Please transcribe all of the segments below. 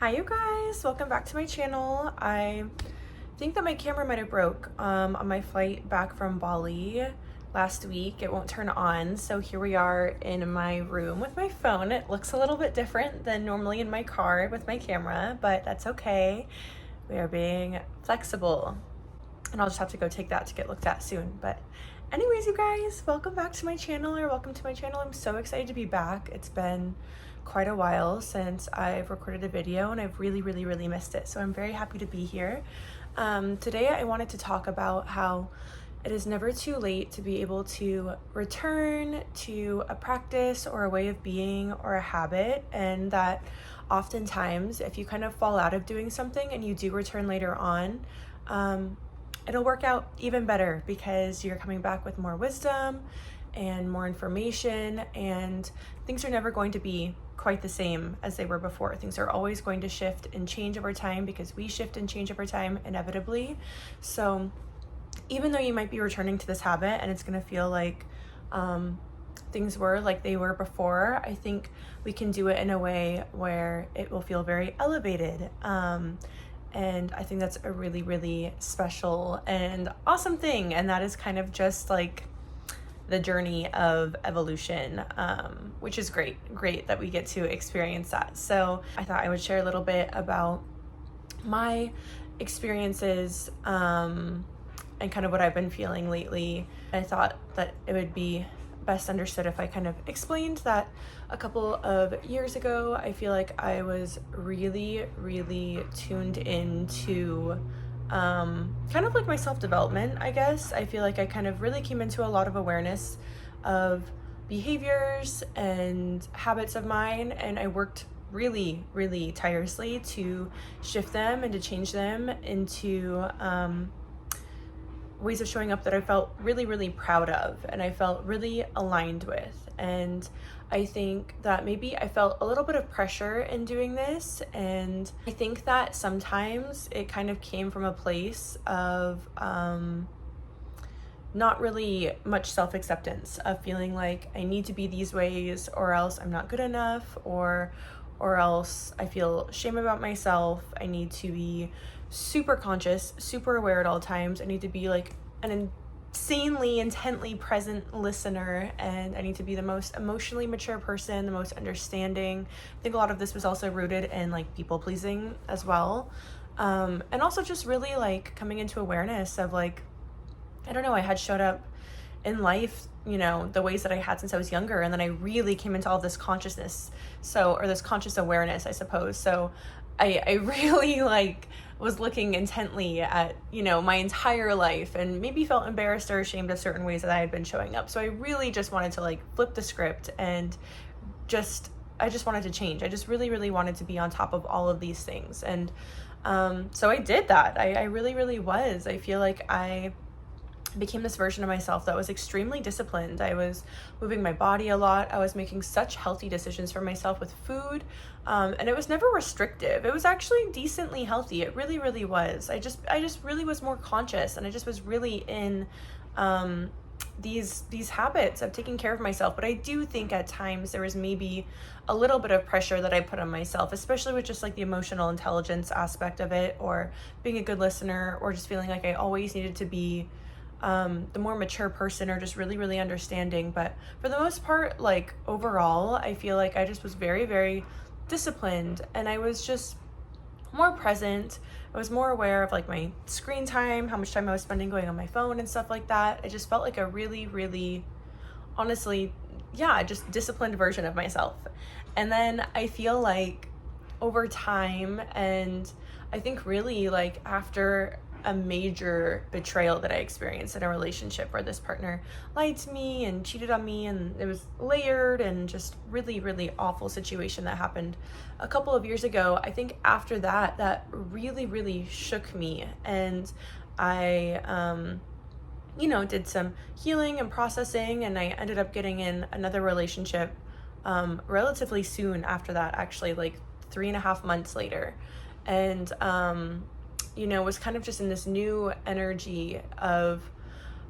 Hi you guys, welcome back to my channel. I think that my camera might have broke on my flight back from Bali last week. It won't turn on, so here we are in my room with my phone. It looks a little bit different than normally in my car with my camera, but that's okay. We are being flexible, and I'll just have to go take that to get looked at soon. But anyways, you guys, welcome back to my channel, or welcome to my channel. I'm so excited to be back. It's been quite a while since I've recorded a video, and I've really missed it, so I'm very happy to be here. Today I wanted to talk about how it is never too late to be able to return to a practice or a way of being or a habit, and that oftentimes if you kind of fall out of doing something and you do return later on, it'll work out even better because you're coming back with more wisdom and more information, and things are never going to be quite the same as they were before. Things are always going to shift and change over time because we shift and change over time inevitably. So even though you might be returning to this habit and it's going to feel like things were like they were before, I think we can do it in a way where it will feel very elevated. And I think that's a really special and awesome thing. And that is kind of just like the journey of evolution, which is great that we get to experience that. So I thought I would share a little bit about my experiences and kind of what I've been feeling lately. I thought that it would be best understood if I kind of explained that a couple of years ago, I feel like I was really tuned into kind of like my self-development, I guess. I feel like I kind of really came into a lot of awareness of behaviors and habits of mine, and I worked really tirelessly to shift them and to change them into ways of showing up that I felt really proud of and I felt really aligned with. And I think that maybe I felt a little bit of pressure in doing this, and I think that sometimes it kind of came from a place of not really much self-acceptance, of feeling like I need to be these ways or else I'm not good enough, or else I feel shame about myself. I need to be super conscious, super aware at all times. I need to be like an insanely intently present listener, and I need to be the most emotionally mature person, the most understanding. I think a lot of this was also rooted in like people pleasing as well, and also just really like coming into awareness of like, I don't know, I had showed up in life, you know, the ways that I had since I was younger, and then I really came into all this consciousness, or this conscious awareness, I suppose. So I really like was looking intently at, you know, my entire life, and maybe felt embarrassed or ashamed of certain ways that I had been showing up. So I really just wanted to like flip the script, and I just wanted to change. I just really wanted to be on top of all of these things. And so I did that. I really was. I feel like I became this version of myself that was extremely disciplined. I was moving my body a lot. I was making such healthy decisions for myself with food, and it was never restrictive. It was actually decently healthy. It really was. I just really was more conscious, and I just was really in these habits of taking care of myself. But I do think at times there was maybe a little bit of pressure that I put on myself, especially with just like the emotional intelligence aspect of it, or being a good listener, or just feeling like I always needed to be the more mature person, or just really understanding. But for the most part, like overall, I feel like I just was very disciplined, and I was just more present. I was more aware of like my screen time, how much time I was spending going on my phone and stuff like that. I just felt like a really honestly, just disciplined version of myself. And then I feel like over time, and I think really like after a major betrayal that I experienced in a relationship where this partner lied to me and cheated on me, and it was layered and just really awful situation that happened a couple of years ago. I think after that really shook me, and I did some healing and processing, and I ended up getting in another relationship relatively soon after that, actually like 3.5 months later. And was kind of just in this new energy of,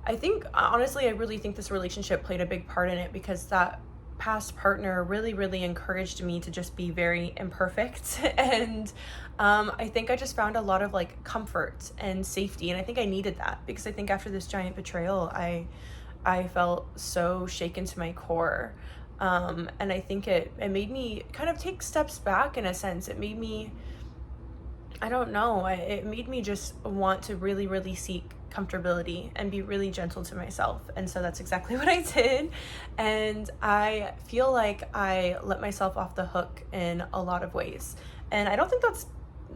I think, honestly, I really think this relationship played a big part in it, because that past partner really encouraged me to just be very imperfect. And I think I just found a lot of like comfort and safety, and I think I needed that, because I think after this giant betrayal, I felt so shaken to my core. And I think it made me kind of take steps back in a sense. It made me, I don't know, it made me just want to really seek comfortability and be really gentle to myself. And so that's exactly what I did. And I feel like I let myself off the hook in a lot of ways. And I don't think that's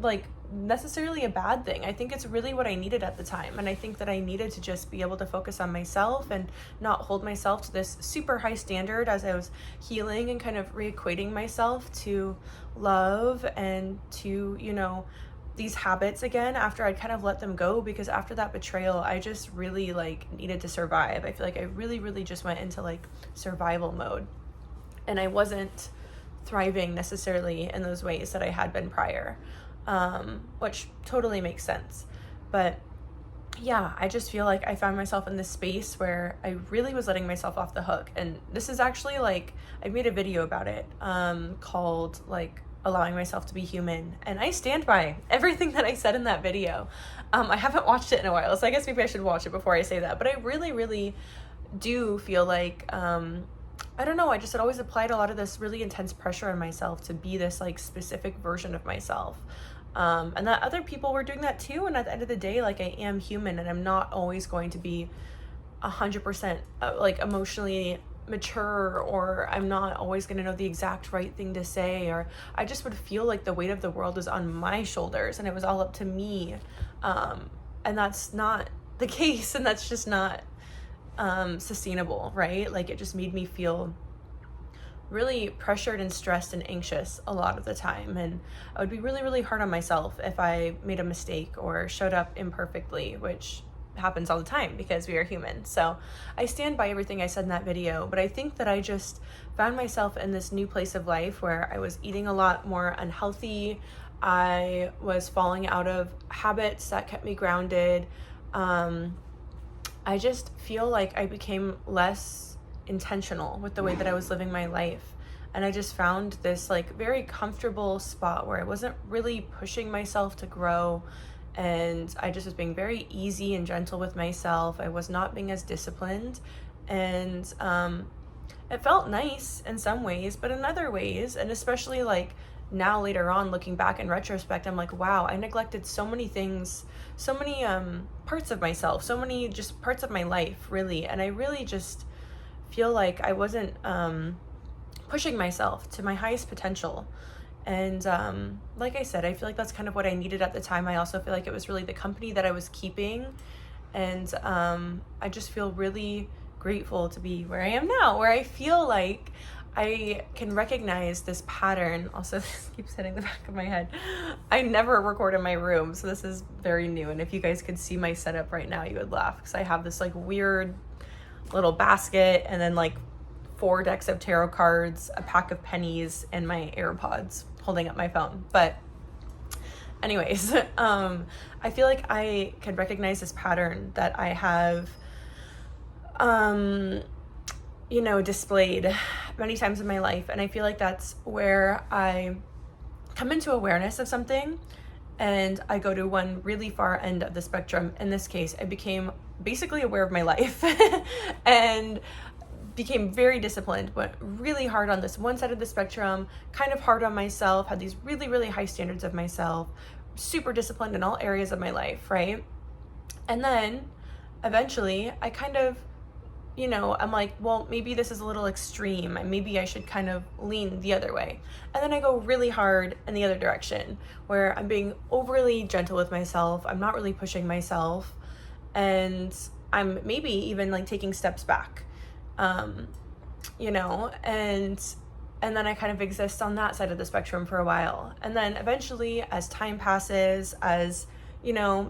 like necessarily a bad thing. I think it's really what I needed at the time. And I think that I needed to just be able to focus on myself and not hold myself to this super high standard as I was healing and kind of reequating myself to love and to, you know, these habits again after I'd kind of let them go, because after that betrayal, I just really like needed to survive. I feel like I really just went into like survival mode, and I wasn't thriving necessarily in those ways that I had been prior, which totally makes sense. But yeah, I just feel like I found myself in this space where I really was letting myself off the hook. And this is actually like, I made a video about it, called like allowing myself to be human, and I stand by everything that I said in that video. I haven't watched it in a while, so I guess maybe I should watch it before I say that. But I really do feel like, I don't know, I just had always applied a lot of this really intense pressure on myself to be this like specific version of myself, and that other people were doing that too. And at the end of the day, like, I am human, and I'm not always going to be 100% like emotionally mature, or I'm not always going to know the exact right thing to say, or I just would feel like the weight of the world is on my shoulders and it was all up to me, and that's not the case, and that's just not sustainable, right? Like, it just made me feel really pressured and stressed and anxious a lot of the time, and I would be really hard on myself if I made a mistake or showed up imperfectly, which happens all the time because we are human. So I stand by everything I said in that video, but I think that I just found myself in this new place of life where I was eating a lot more unhealthy. I was falling out of habits that kept me grounded. I just feel like I became less intentional with the way that I was living my life. And I just found this like very comfortable spot where I wasn't really pushing myself to grow, and I just was being very easy and gentle with myself. I was not being as disciplined, and it felt nice in some ways, but in other ways, and especially like now later on looking back in retrospect, I'm like, wow, I neglected so many things, so many parts of myself, so many just parts of my life, really. And I really just feel like I wasn't pushing myself to my highest potential. And like I said, I feel like that's kind of what I needed at the time. I also feel like it was really the company that I was keeping. And I just feel really grateful to be where I am now, where I feel like I can recognize this pattern. Also, this keeps hitting the back of my head. I never record in my room, so this is very new. And if you guys could see my setup right now, you would laugh, because I have this like weird little basket, and then like 4 decks of tarot cards, a pack of pennies, and my AirPods holding up my phone. But anyways, I feel like I could recognize this pattern that I have, displayed many times in my life. And I feel like that's where I come into awareness of something and I go to one really far end of the spectrum. In this case, I became basically aware of my life and became very disciplined, went really hard on this one side of the spectrum, kind of hard on myself, had these really high standards of myself, super disciplined in all areas of my life, right? And then eventually I kind of, I'm like, well, maybe this is a little extreme, and maybe I should kind of lean the other way. And then I go really hard in the other direction, where I'm being overly gentle with myself, I'm not really pushing myself, and I'm maybe even like taking steps back. And then I kind of exist on that side of the spectrum for a while. And then eventually, as time passes, as,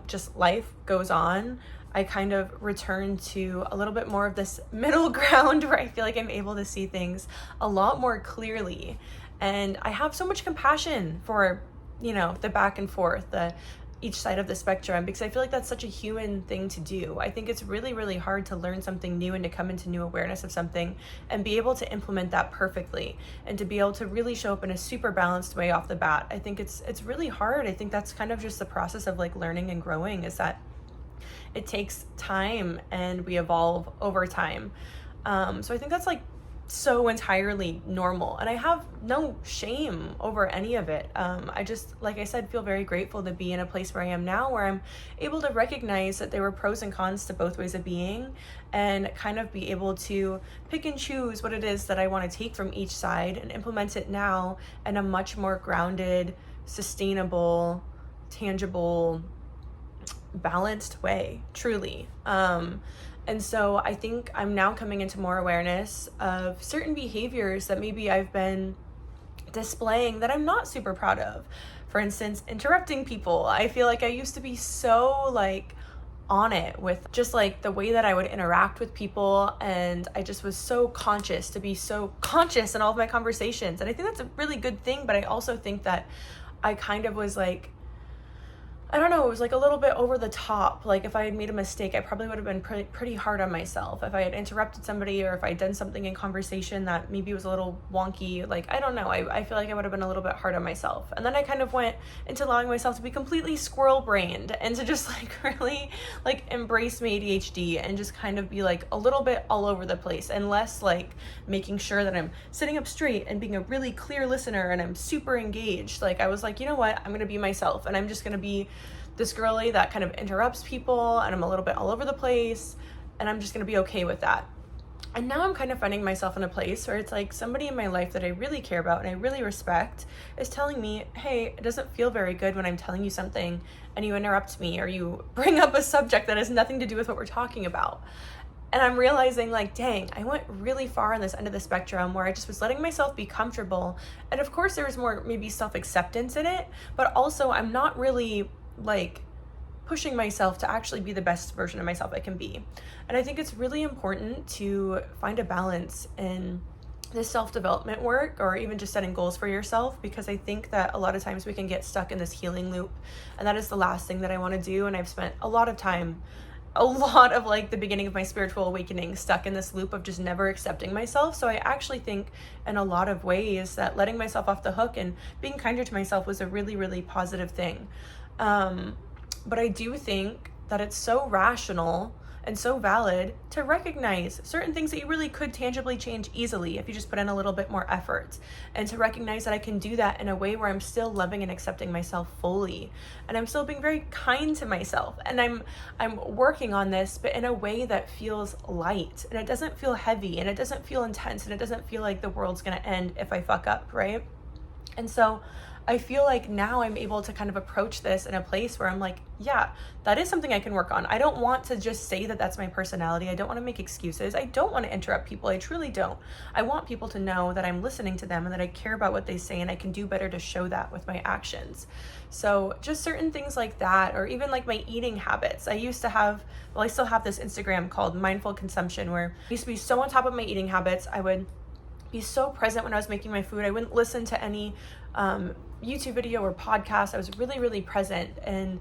just life goes on, I kind of return to a little bit more of this middle ground where I feel like I'm able to see things a lot more clearly. And I have so much compassion for, the back and forth, the each side of the spectrum, because I feel like that's such a human thing to do. I think it's really, really hard to learn something new and to come into new awareness of something and be able to implement that perfectly and to be able to really show up in a super balanced way off the bat. I think it's really hard. I think that's kind of just the process of like learning and growing, is that it takes time and we evolve over time. So I think that's like so entirely normal, and I have no shame over any of it. I just, like I said, feel very grateful to be in a place where I am now, where I'm able to recognize that there were pros and cons to both ways of being, and kind of be able to pick and choose what it is that I want to take from each side and implement it now in a much more grounded, sustainable, tangible, balanced way, truly. And so I think I'm now coming into more awareness of certain behaviors that maybe I've been displaying that I'm not super proud of. For instance, interrupting people. I feel like I used to be so like on it with just like the way that I would interact with people, and I just was so conscious to be so conscious in all of my conversations. And I think that's a really good thing, but I also think that I kind of was like, I don't know, it was like a little bit over the top. Like if I had made a mistake, I probably would have been pretty hard on myself. If I had interrupted somebody, or if I had done something in conversation that maybe was a little wonky, like, I don't know, I feel like I would have been a little bit hard on myself. And then I kind of went into allowing myself to be completely squirrel brained and to just like really like embrace my ADHD and just kind of be like a little bit all over the place, and less like making sure that I'm sitting up straight and being a really clear listener and I'm super engaged. Like I was like, you know what, I'm going to be myself, and I'm just going to be this girly that kind of interrupts people, and I'm a little bit all over the place, and I'm just going to be okay with that. And now I'm kind of finding myself in a place where it's like somebody in my life that I really care about and I really respect is telling me, hey, it doesn't feel very good when I'm telling you something and you interrupt me, or you bring up a subject that has nothing to do with what we're talking about. And I'm realizing like, dang, I went really far on this end of the spectrum where I just was letting myself be comfortable. And of course there was more maybe self-acceptance in it, but also I'm not really like pushing myself to actually be the best version of myself I can be. And I think it's really important to find a balance in this self-development work, or even just setting goals for yourself, because I think that a lot of times we can get stuck in this healing loop, and that is the last thing that I want to do. And I've spent a lot of like the beginning of my spiritual awakening stuck in this loop of just never accepting myself. So I actually think in a lot of ways that letting myself off the hook and being kinder to myself was a really, really positive thing. But I do think that it's so rational and so valid to recognize certain things that you really could tangibly change easily if you just put in a little bit more effort, and to recognize that I can do that in a way where I'm still loving and accepting myself fully, and I'm still being very kind to myself, and I'm working on this, but in a way that feels light, and it doesn't feel heavy, and it doesn't feel intense, and it doesn't feel like the world's gonna end if I fuck up, right? And so I feel like now I'm able to kind of approach this in a place where I'm like, yeah, that is something I can work on. I don't want to just say that that's my personality. I don't want to make excuses. I don't want to interrupt people. I truly don't. I want people to know that I'm listening to them and that I care about what they say, and I can do better to show that with my actions. So just certain things like that, or even like my eating habits. I still have this Instagram called Mindful Consumption, where I used to be so on top of my eating habits. I would be so present when I was making my food. I wouldn't listen to any YouTube video or podcast. I was really, really present and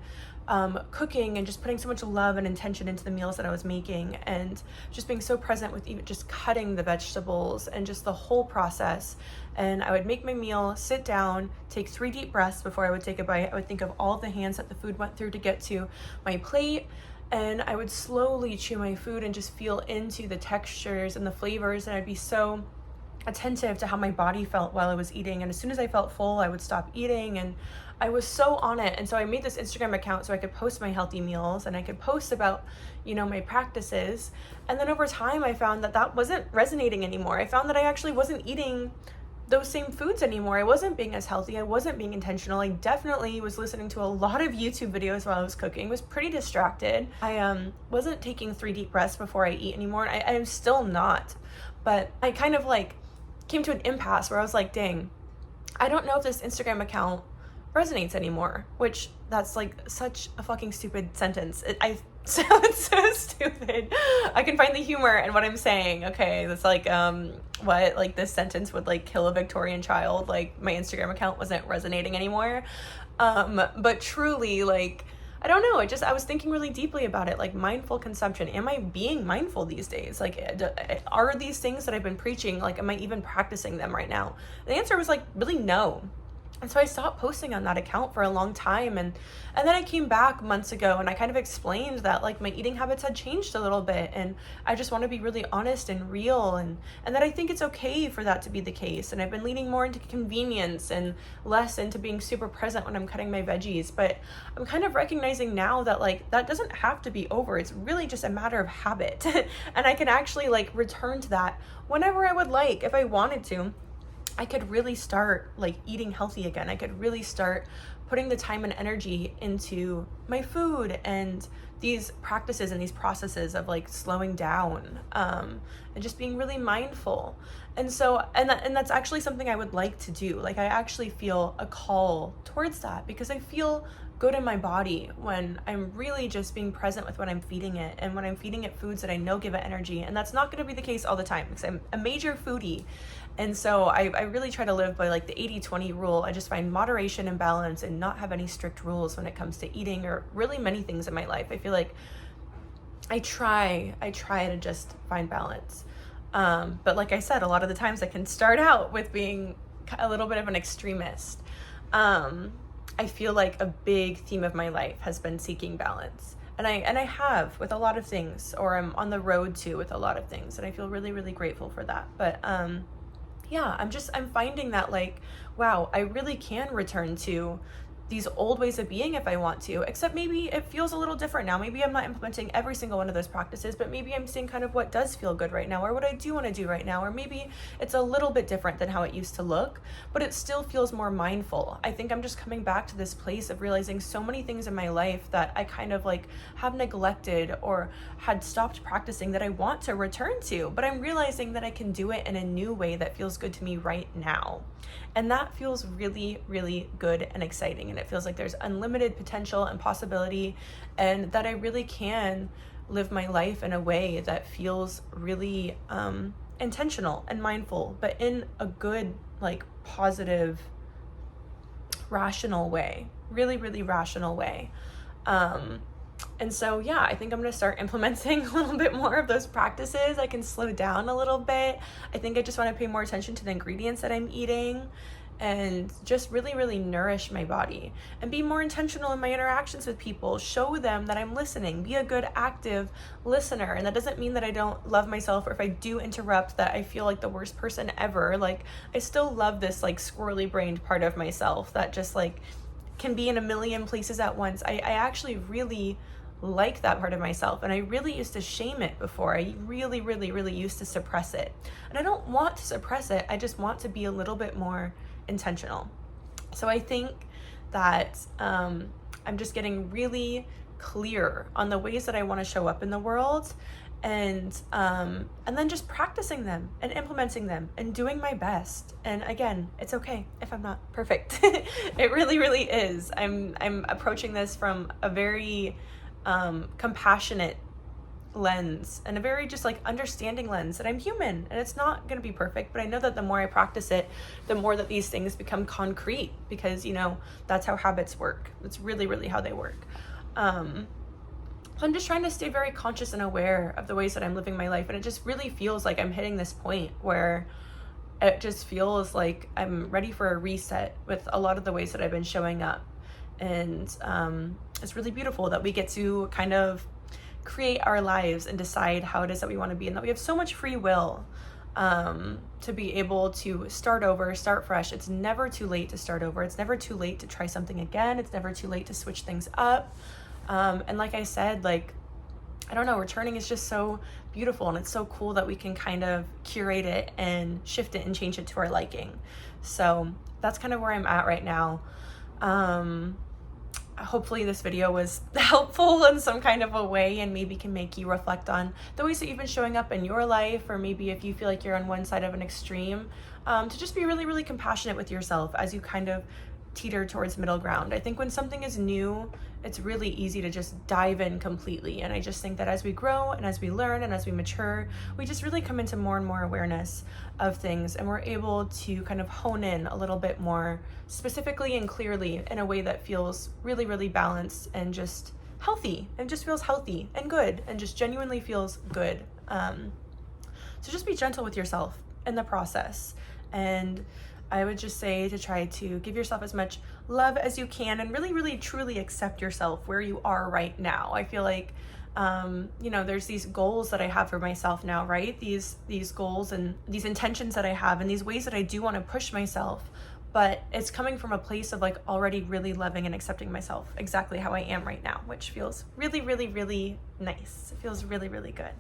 cooking, and just putting so much love and intention into the meals that I was making, and just being so present with even just cutting the vegetables and just the whole process. And I would make my meal, sit down, take 3 deep breaths before I would take a bite. I would think of all the hands that the food went through to get to my plate, and I would slowly chew my food and just feel into the textures and the flavors, and I'd be so attentive to how my body felt while I was eating. And as soon as I felt full, I would stop eating, and I was so on it. And so I made this Instagram account so I could post my healthy meals, and I could post about, my practices. And then over time, I found that wasn't resonating anymore. I found that I actually wasn't eating those same foods anymore. I wasn't being as healthy. I wasn't being intentional. I definitely was listening to a lot of YouTube videos while I was cooking, was pretty distracted. I wasn't taking 3 deep breaths before I eat anymore. I am still not, but I kind of like came to an impasse where I was like, dang, I don't know if this Instagram account resonates anymore, which that's like such a fucking stupid sentence. sounds so stupid. I can find the humor in what I'm saying. Okay, that's like what, like this sentence would like kill a Victorian child, like my Instagram account wasn't resonating anymore. But truly, like, I don't know, I was thinking really deeply about it, like mindful consumption. Am I being mindful these days? Like, are these things that I've been preaching, like, am I even practicing them right now? The answer was like, really no. And so I stopped posting on that account for a long time. And then I came back months ago and I kind of explained that like my eating habits had changed a little bit. And I just want to be really honest and real. And that I think it's okay for that to be the case. And I've been leaning more into convenience and less into being super present when I'm cutting my veggies. But I'm kind of recognizing now that like that doesn't have to be over. It's really just a matter of habit. And I can actually like return to that whenever I would like, if I wanted to. I could really start like eating healthy again. I could really start putting the time and energy into my food and these practices and these processes of like slowing down and just being really mindful. And so, and that's actually something I would like to do. Like I actually feel a call towards that because I feel good in my body when I'm really just being present with what I'm feeding it, and when I'm feeding it foods that I know give it energy. And that's not going to be the case all the time because I'm a major foodie. And so I really try to live by like the 80-20 rule. I just find moderation and balance and not have any strict rules when it comes to eating or really many things in my life. I feel like I try to just find balance. But like I said, a lot of the times I can start out with being a little bit of an extremist. I feel like a big theme of my life has been seeking balance. And I have with a lot of things, or I'm on the road to with a lot of things. And I feel really, really grateful for that. But yeah, I'm finding that like, wow, I really can return to these old ways of being if I want to, except maybe it feels a little different now. Maybe I'm not implementing every single one of those practices, but maybe I'm seeing kind of what does feel good right now, or what I do want to do right now, or maybe it's a little bit different than how it used to look, but it still feels more mindful. I think I'm just coming back to this place of realizing so many things in my life that I kind of like have neglected or had stopped practicing that I want to return to, but I'm realizing that I can do it in a new way that feels good to me right now. And that feels really, really good and exciting. And it feels like there's unlimited potential and possibility, and that I really can live my life in a way that feels really intentional and mindful, but in a good, like positive, rational way, really, really rational way. And so, yeah, I think I'm going to start implementing a little bit more of those practices. I can slow down a little bit. I think I just want to pay more attention to the ingredients that I'm eating and just really, really nourish my body and be more intentional in my interactions with people. Show them that I'm listening. Be a good, active listener. And that doesn't mean that I don't love myself, or if I do interrupt that I feel like the worst person ever. Like, I still love this like squirrely brained part of myself that just like can be in a million places at once. I actually really like that part of myself, and I really used to shame it before. I really, really, really used to suppress it, and I don't want to suppress it. I just want to be a little bit more intentional. So I think that I'm just getting really clear on the ways that I want to show up in the world, and then just practicing them and implementing them and doing my best. And again, it's okay if I'm not perfect. It really, really is. I'm approaching this from a very compassionate lens and a very just like understanding lens that I'm human and it's not going to be perfect, but I know that the more I practice it, the more that these things become concrete, because you know that's how habits work. That's really, really how they work. So I'm just trying to stay very conscious and aware of the ways that I'm living my life, and it just really feels like I'm hitting this point where it just feels like I'm ready for a reset with a lot of the ways that I've been showing up. And it's really beautiful that we get to kind of create our lives and decide how it is that we want to be, and that we have so much free will to be able to start over, start fresh. It's never too late to start over. It's never too late to try something again. It's never too late to switch things up. And like I said, like, I don't know, returning is just so beautiful, and it's so cool that we can kind of curate it and shift it and change it to our liking. So that's kind of where I'm at right now. Hopefully this video was helpful in some kind of a way, and maybe can make you reflect on the ways that you've been showing up in your life, or maybe if you feel like you're on one side of an extreme, to just be really, really compassionate with yourself as you kind of teeter towards middle ground. I think when something is new, it's really easy to just dive in completely. And I just think that as we grow and as we learn and as we mature, we just really come into more and more awareness of things, and we're able to kind of hone in a little bit more specifically and clearly in a way that feels really, really balanced and just healthy, and just feels healthy and good and just genuinely feels good. So just be gentle with yourself in the process. And I would just say to try to give yourself as much love as you can, and really, really, truly accept yourself where you are right now. I feel like, there's these goals that I have for myself now, right? These goals and these intentions that I have and these ways that I do want to push myself, but it's coming from a place of like already really loving and accepting myself exactly how I am right now, which feels really, really, really nice. It feels really, really good.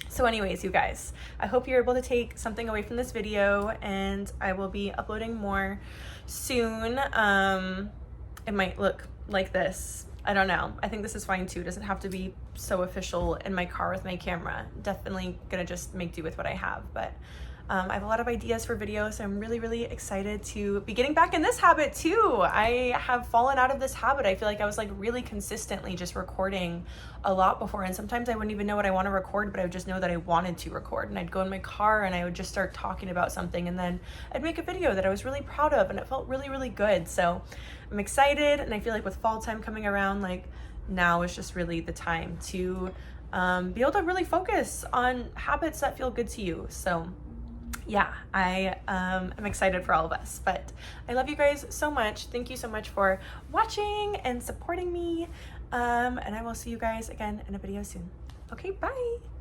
So anyways, you guys, I hope you're able to take something away from this video, and I will be uploading more soon. It might look like this. I don't know. I think this is fine too. It doesn't have to be so official in my car with my camera. Definitely gonna just make do with what I have, but I have a lot of ideas for videos, so I'm really, really excited to be getting back in this habit too. I have fallen out of this habit. I feel like I was like really consistently just recording a lot before, and sometimes I wouldn't even know what I want to record, but I would just know that I wanted to record, and I'd go in my car and I would just start talking about something, and then I'd make a video that I was really proud of, and it felt really, really good. So I'm excited, and I feel like with fall time coming around, like now is just really the time to be able to really focus on habits that feel good to you. So yeah, I am excited for all of us, but I love you guys so much. Thank you so much for watching and supporting me. And I will see you guys again in a video soon. Okay, bye.